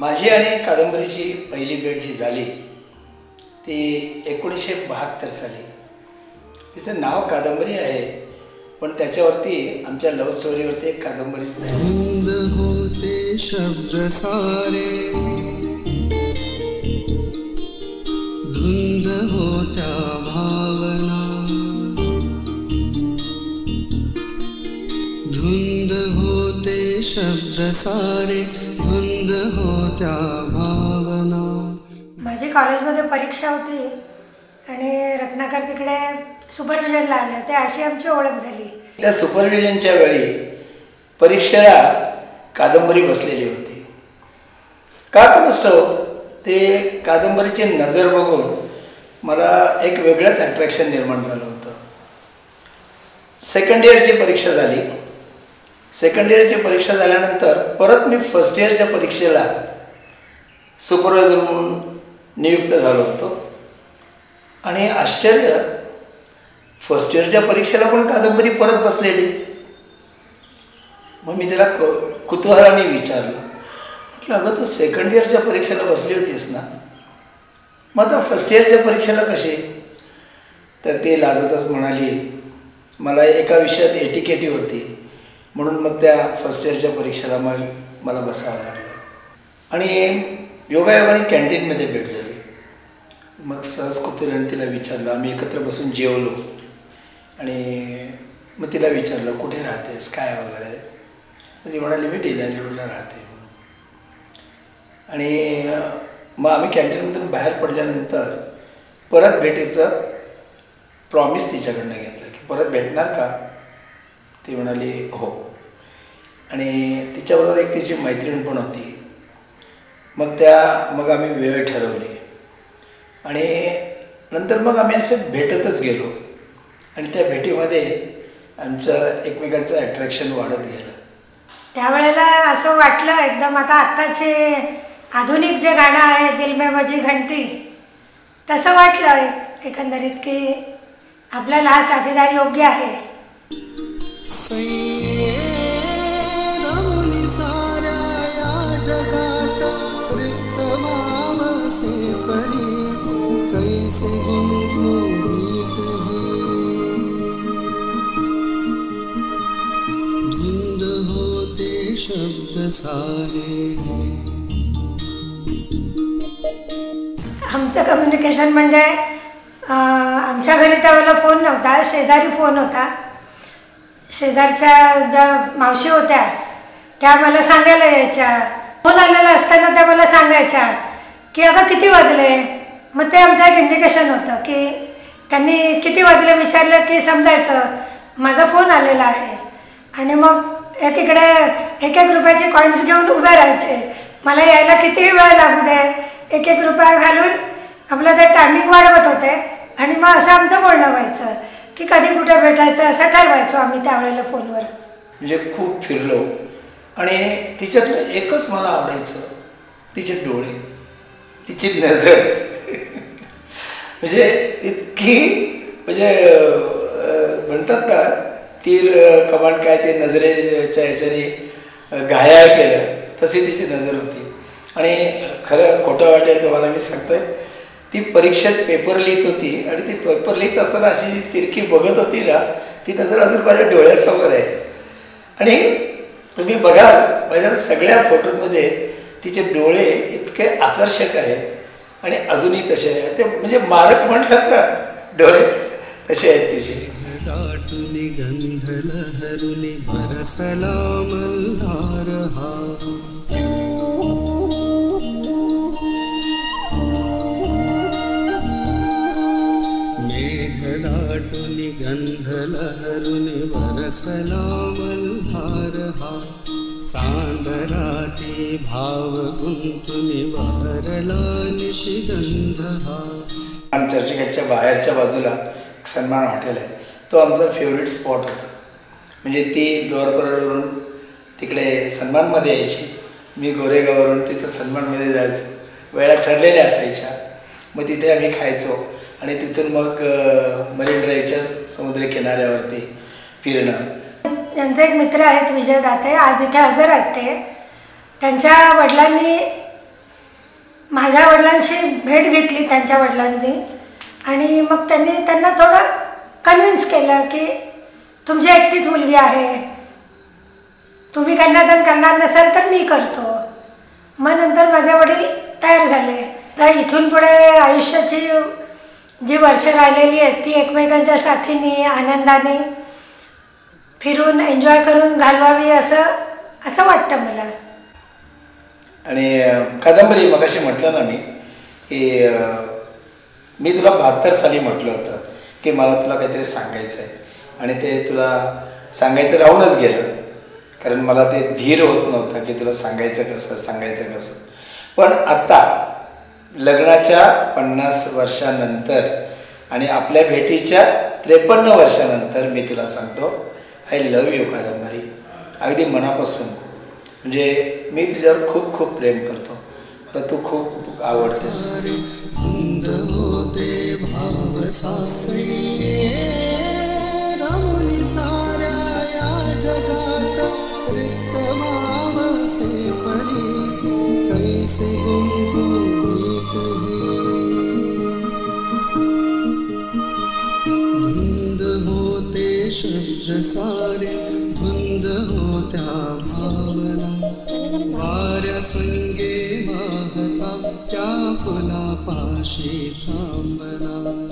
माझी आणि कादंबरीची पहिली भेट जी झाली ती 1972 साली. तिचं नाव कादंबरी आहे, पण त्याच्यावरती आमच्या लव्ह स्टोरीवरती एक कादंबरीच नाही. धुंद होते शब्द सारे, धुंद होत्या भावना, धुंद होते शब्द सारे, धुंद होत्या भावना. माझी कॉलेजमध्ये परीक्षा होती आणि रत्नाकर तिकडे सुपरविजनला आले होते, अशी आमची ओळख झाली. त्या सुपरविजनच्या वेळी परीक्षेला कादंबरी बसलेली होती. का कुणाष्टव ते कादंबरीची नजर बघून मला एक वेगळंच अट्रॅक्शन निर्माण झालं होतं. सेकंड इयरची परीक्षा झाली. सेकंड इयरची परीक्षा झाल्यानंतर परत मी फर्स्ट इयरच्या परीक्षेला सुपरवायझर म्हणून नियुक्त झालो होतो. आणि आश्चर्य, फर्स्ट इयरच्या परीक्षेला पण कादंबरी परत बसलेली. मग मी त्याला कुतूहलाने विचारलं, म्हटलं अगं तू सेकंड इयरच्या परीक्षेला बसली होतीस ना, मग आता फर्स्ट इयरच्या परीक्षेला कशी? तर ती लाजतच म्हणाली, मला एका विषयात एटीकेटी होती म्हणून मग त्या फर्स्ट इयरच्या परीक्षेला मला बसावं लागलं. आणि योगायोगाने कॅन्टीनमध्ये भेट झाली. मग सहज कुतूहलाने तिला विचारलं, आम्ही एकत्र बसून जेवलो आणि मग तिला विचारलं कुठे राहतेस काय वगैरे. ती म्हणाली मी डिलायन रोडला राहते. आणि मग आम्ही कॅन्टीनमधून बाहेर पडल्यानंतर परत भेटीचं प्रॉमिस तिच्याकडनं घेतलं की परत भेटणार का. ती म्हणाली हो. आणि तिच्याबरोबर एक तिची मैत्रीण पण होती. मग आम्ही वेळ ठरवली आणि नंतर मग आम्ही असे भेटतच गेलो. आणि त्या भेटीमध्ये आमचं एकमेकांचं अट्रॅक्शन वाढत गेलं. त्यावेळेला असं वाटलं एकदम आता आत्ताचे आधुनिक जे गाणं आहे दिल में बजी घंटी, तसं वाटलं एकंदरीत की आपल्याला हा साथीदार योग्य आहे. शब्द सारे. आमचं कम्युनिकेशन म्हणजे आमच्या घरी त्यावेळेला फोन नव्हता, शेजारी फोन होता. शेजारच्या ज्या मावशी होत्या त्या मला सांगायला यायच्या. फोन आलेला असताना त्या मला सांगायच्या की आता किती वाजले. मग ते आमचं एक इंडिकेशन होतं की त्यांनी किती वाजले विचारलं की समजायचं माझा फोन आलेला आहे. आणि मग तिकडे 1-1 रुपयाचे कॉईन्स घेऊन उभे राहायचे. मला यायला कितीही वेळ लागू दे 1-1 रुपया घालून आपलं ते टायमिंग वाढवत होते. आणि मग असं आमचं बोलणं व्हायचं की कधी कुठे भेटायचं असं ठरवायचो आम्ही त्यावेळेला फोनवर. म्हणजे खूप फिरलो. आणि तिच्यातलं एकच मला आवडायचं, तिचे डोळे, तिची नजर. म्हणजे इतकी म्हणजे म्हणतात ना तीर कमान काय ते नजरेच्या ह्याच्याने घायाळ केलं तशी तिची नजर होती. आणि खरं खोटं वाटेल तुम्हाला मी सांगतोय, ती परीक्षेत पेपर लिहित होती आणि ती पेपर लिहित असताना अशी तिरकी बघत होती ना, ती नजर अजून माझ्या डोळ्यासमोर आहे. आणि तुम्ही बघाल माझ्या सगळ्या फोटोमध्ये तिचे डोळे इतके आकर्षक आहेत आणि अजूनही तसे आहेत. ते म्हणजे मारक म्हणतात ना डोळे, तसे आहेत तिचे. दाटुनी गंध लहरुनी बरसला मल्हार हा. मेघ दाटुनी गंध लहरुनी बरसला मल्हार हा. चांदराती भाव गुंतुनी बहरला निशिगंध हा. चर्चगेटच्या बाहेरच्या बाजूला सन्मान हॉटेल आहे, तो आमचा फेवरेट स्पॉट होता. म्हणजे ती लोअर परळवरून तिकडे सन्मानमध्ये यायची, मी गोरेगाववरून तिथं सन्मानमध्ये जायचो. वेळा ठरलेल्या असायच्या, मग तिथे आम्ही खायचो. आणि तिथून मग मरीन ड्राईव्हच्या समुद्र किनाऱ्यावरती फिरणं. त्यांचे एक मित्र आहेत विजय दाते, आज इथे हजर आहेत ते. त्यांच्या वडिलांनी माझ्या वडिलांशी भेट घेतली त्यांच्या वडिलांनी आणि मग त्यांनी त्यांना थोडं कन्व्हिन्स केलं की तुमची एकटीच मुलगी आहे, तुम्ही कन्यादान करणार नसाल तर मी करतो. मग नंतर माझे वडील तयार झाले. तर इथून पुढे आयुष्याची जी वर्ष राहिलेली आहेत ती एकमेकांच्या साथीने आनंदाने फिरून एन्जॉय करून घालवावी असं वाटतं मला. आणि कादंबरी मगाशी म्हटलं ना की मी तुला 72 साली म्हटलं होतं की मला तुला काहीतरी सांगायचं आहे आणि ते तुला सांगायचं राहूनच गेलं, कारण मला ते धीर होत नव्हतं की तुला सांगायचं कसं. पण आता लग्नाच्या 50 वर्षानंतर आणि आपल्या भेटीच्या 53 वर्षानंतर मी तुला सांगतो, आय लव्ह यू कादंबरी, अगदी मनापासून. म्हणजे मी तुझ्यावर खूप खूप प्रेम करतो, मला तू खूप आवडतेस. शब्द सारे धुंद होत्या भावना, वाऱ्या संगे वाहता त्या फुलापाशी थांबना.